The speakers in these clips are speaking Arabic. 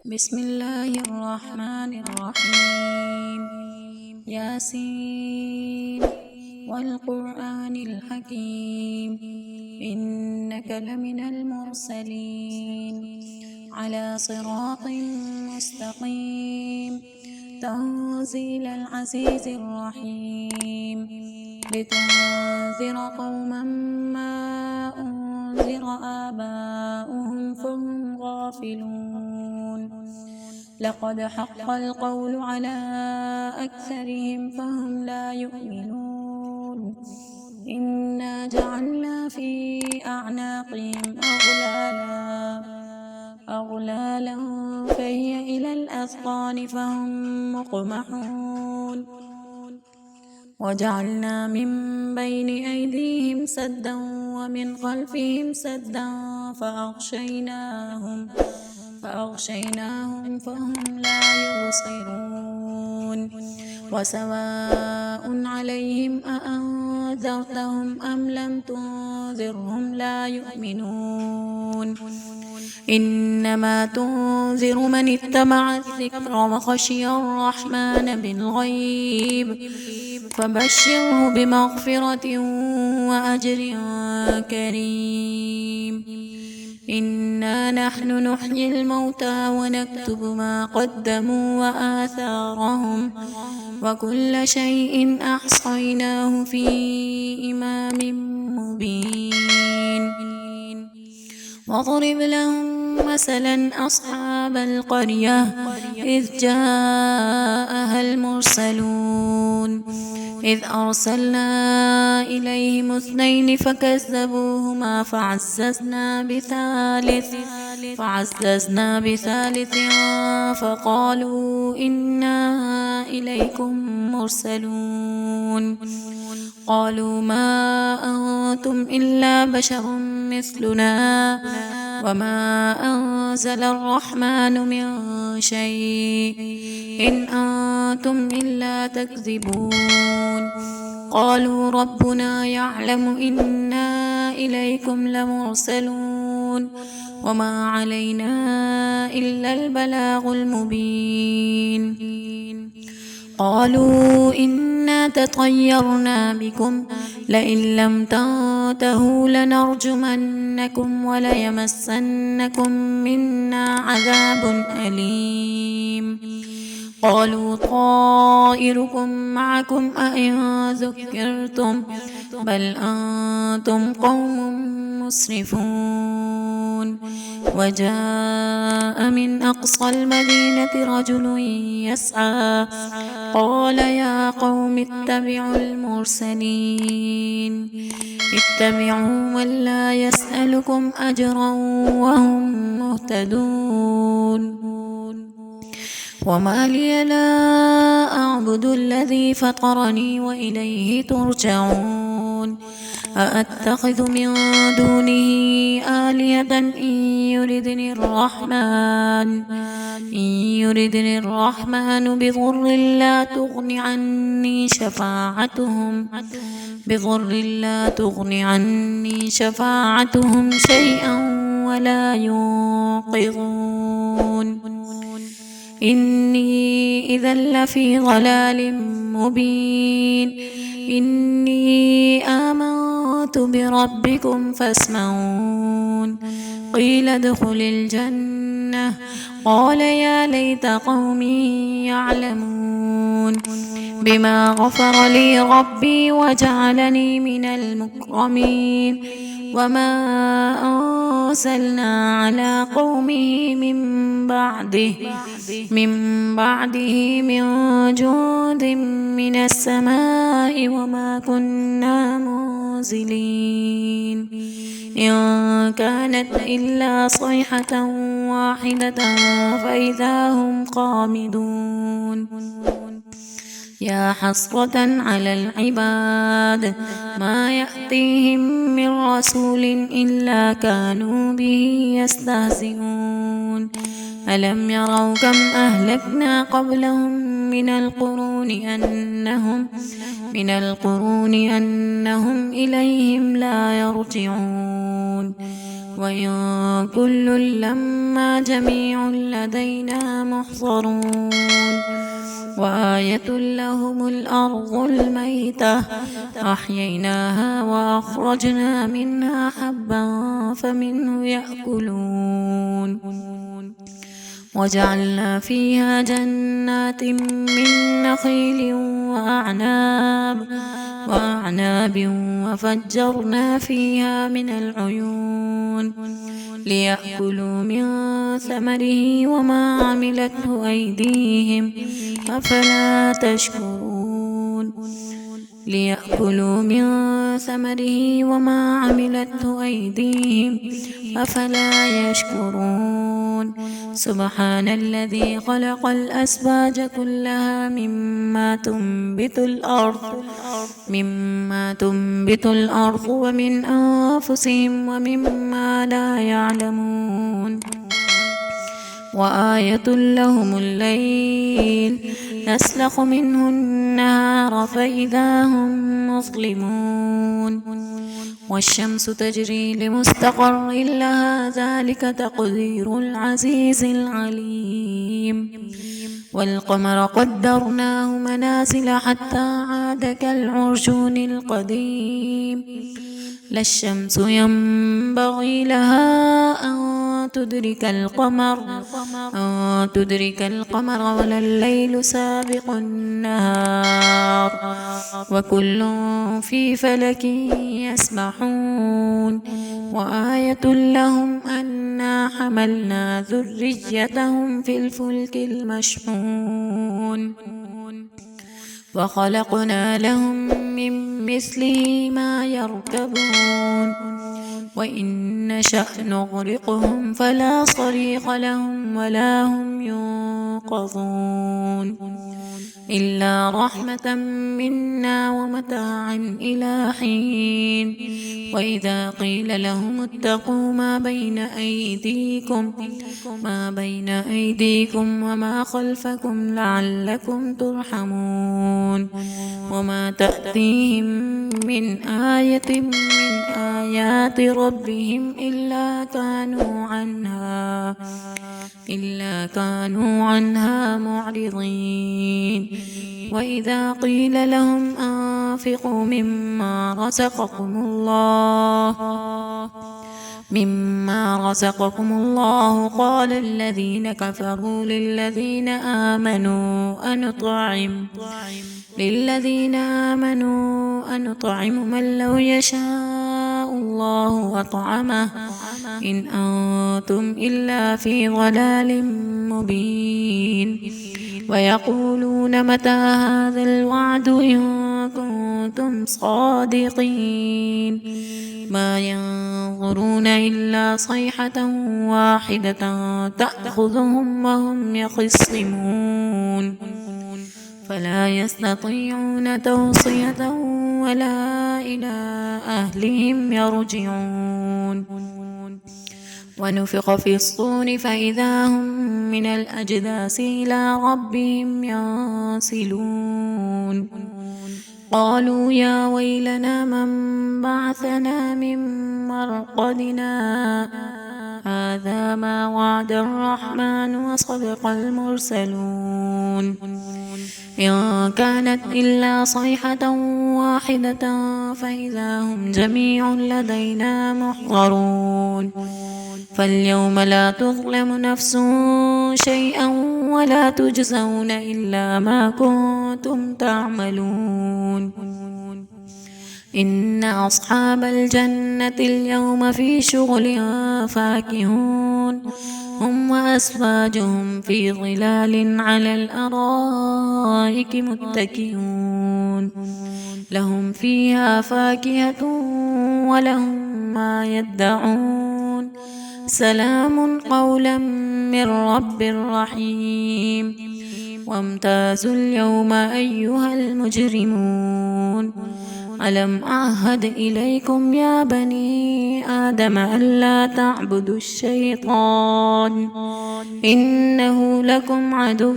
بسم الله الرحمن الرحيم. ياسين والقرآن الحكيم، إنك لمن المرسلين على صراط مستقيم، تنزيل العزيز الرحيم، لتنذر قوما ما أنذر آباؤهم فهم غافلون. لقد حق القول على أكثرهم فهم لا يؤمنون. إنا جعلنا في أعناقهم أغلالا فهي إلى الأذقان فهم مقمحون. وجعلنا من بين أيديهم سدا ومن خلفهم سدا فأغشيناهم فهم لا يبصرون. وسواء عليهم أأنذرتهم أم لم تنذرهم لا يؤمنون. إنما تنذر من اتبع الذكر وخشي الرحمن بالغيب، فبشره بمغفرة وأجر كريم. إنا نحن نحيي الموتى ونكتب ما قدموا وآثارهم، وكل شيء أحصيناه في إمام مبين. واضرب لهم مثلا أصحاب القرية إذ جاءها المرسلون، إذ أرسلنا إليهم اثنين فكذبوهما فعززنا بثالث فقالوا إنا إليكم مرسلون. قالوا ما أنتم إلا بشر مثلنا وما أنزل الرحمن من شيء إن أنتم إلا تكذبون. قالوا ربنا يعلم إنا إليكم لمرسلون وما علينا إلا البلاغ المبين. قالوا إنا تطيرنا بكم لئن لم تنتهوا لنرجمنكم وليمسنكم منا عذاب أليم. قالوا طائركم معكم أئن ذكرتم بل أنتم قوم مسرفون. وجاء من أقصى المدينة رجل يسعى قال يا قوم اتبعوا المرسلين، اتبعوا من لا يسألكم أجرا وهم مهتدون. وما لي لا أعبد الذي فطرني وإليه ترجعون. أأتخذ من دونه آلهة إن يردني الرحمن بضر لا تغن عني شفاعتهم شيئا ولا ينقذون. إني إذا لفي ضلال مبين. إني آمنت بربكم فاسمعون. قيل ادخل الجنة قال يا ليت قومي يعلمون بما غفر لي ربي وجعلني من المكرمين. وما أرسلنا على قومه من بعده من جند من السماء وما كنا منزلين. إن كانت إلا صيحة واحدة فإذا هم خامدون. يا حسرة على العباد ما يأتيهم من رسول إلا كانوا به يستهزئون. ألم يروا كم أهلكنا قبلهم من القرون أنهم إليهم لا يرجعون. وإن كل لما جميع لدينا محضرون وآية لهم الأرض الميتة أحييناها وأخرجنا منها حبا فمنه يأكلون وجعلنا فيها جنات من نخيل وأعناب وفجرنا فيها من العيون ليأكلوا من ثمره وما عملته أيديهم أفلا تشكرون ليأكلوا من ثمره وما عملته أيديهم أفلا يشكرون سبحان الذي خلق الأزواج كلها مما تنبت الأرض ومن أنفسهم ومما لا يعلمون وآية لهم الليل نسلخ منه النهار فإذا هم مظلمون والشمس تجري لمستقر لها ذلك تقدير العزيز العليم والقمر قدرناه منازل حتى عاد كالعرجون القديم لا الشمس ينبغي لها أن تدرك القمر ولا الليل سابق النهار وكل في فلك يسبحون وآية لهم أنا حملنا ذريتهم في الفلك المشحون وخلقنا لهم من مثله ما يركبون وإن نشأ نغرقهم فلا صريخ لهم ولا هم ينقذون إلا رحمة منا ومتاعا إلى حين وإذا قيل لهم اتقوا ما بين أيديكم وما خلفكم لعلكم ترحمون وما تأتيهم من آية من آيات ربهم إلا كانوا عنها معرضين وإذا قيل لهم أنفقوا مما رزقكم الله قال الذين كفروا للذين آمنوا أنطعم من لو يشاء الله أطعمه إن أنتم إلا في ضلال مبين ويقولون متى هذا الوعد إن كنتم صادقين ما ينظرون إلا صيحة واحدة تأخذهم وهم يخصمون فلا يستطيعون توصية ولا إلى أهلهم يرجعون ونفخ في الصور فإذا هم من الأجداث إلى ربهم ينسلون قالوا يا ويلنا من بعثنا من مرقدنا هذا ما وعد الرحمن وصدق المرسلون إن كانت إلا صيحة واحدة فإذا هم جميع لدينا محضرون فاليوم لا تظلم نفس شيئا ولا تجزون إلا ما كنتم تعملون إن أصحاب الجنة اليوم في شغل فاكهون هم وأزواجهم في ظلال على الأرائك متكئون لهم فيها فاكهة ولهم ما يدعون سلام قولا من رب رحيم وامتازوا اليوم أيها المجرمون ألم أعهد إليكم يا بني آدم ألا تعبدوا الشيطان إنه لكم عدو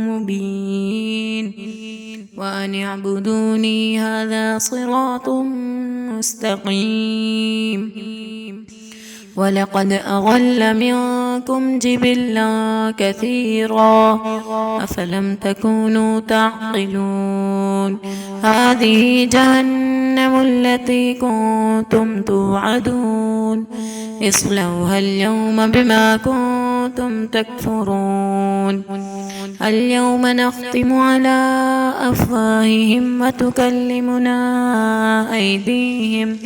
مبين وأن اعبدوني هذا صراط مستقيم ولقد أضل منكم جبلا كثيرا أفلم تكونوا تعقلون هذه جهنم التي كنتم توعدون اصلوها اليوم بما كنتم تكفرون اليوم نختم على أفواههم وتكلمنا أيديهم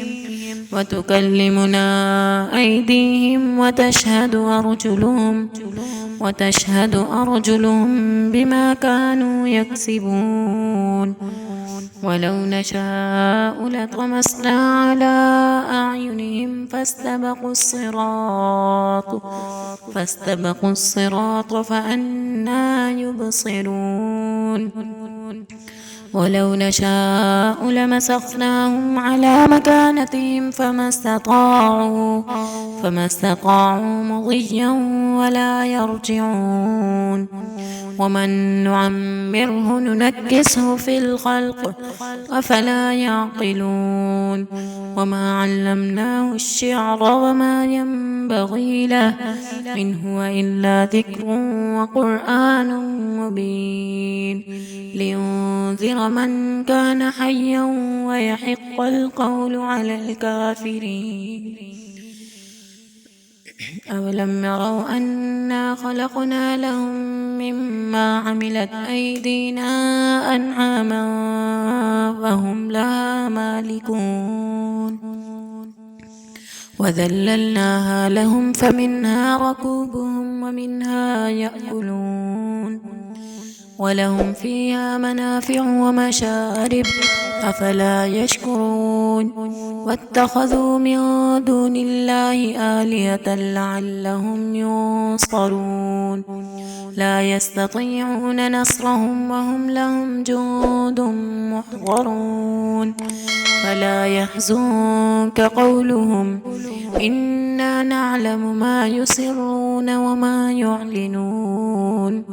وتشهد أرجلهم بما كانوا يكسبون ولو نشاء لطمسنا على أعينهم فاستبقوا الصراط فأنى يبصرون ولو نشاء لمسخناهم على مكانتهم فما استطاعوا مضيا ولا يرجعون ومن نعمره ننكسه في الخلق أفلا يعقلون وما علمناه الشعر وما ينبغي له إن هو إلا ذكر وقرآن مبين لينذر من كان حيا ويحق القول على الكافرين أولم يروا أنا خلقنا لهم مما عملت أيدينا أنعاما فهم لها مالكون وذللناها لهم فمنها ركوبهم ومنها يأكلون ولهم فيها منافع ومشارب أفلا يشكرون واتخذوا من دون الله آلهة لعلهم ينصرون لا يستطيعون نصرهم وهم لهم جند محضرون فلا يحزنك قولهم إنا نعلم ما يسرون وما يعلنون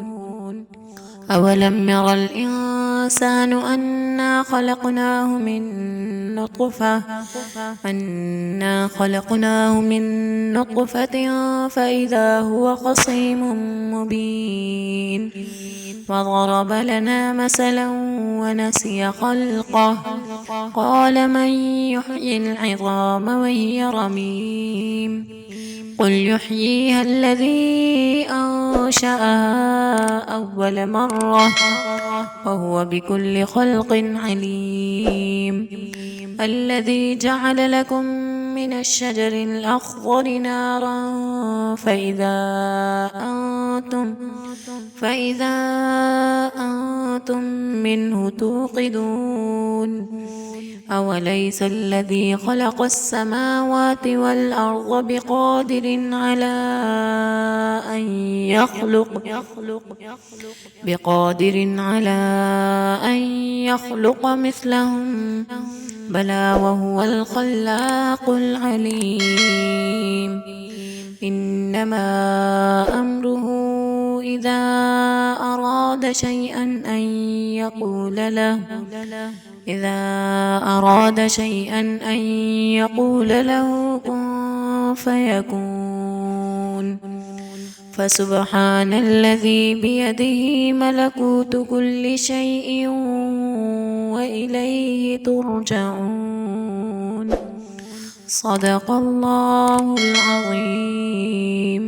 أولم ير الإنسان أنا خلقناه من نطفة فإذا هو خصيم مبين وضرب لنا مثلا ونسي خلقه قال من يحيي العظام وهي رميم قل يحييها الذي أنشأها أول مرة وهو بكل خلق عليم الذي جعل لكم من الشجر الأخضر نارا فإذا أنتم منه توقدون أوليس الذي خلق السماوات والأرض بقادر على أن يخلق مثلهم بلى وهو الخلاق العليم إنما أمره إذا أراد شيئا أن يقول له كن فيكون فسبحان الذي بيده ملكوت كل شيء وإليه ترجعون صدق الله العظيم.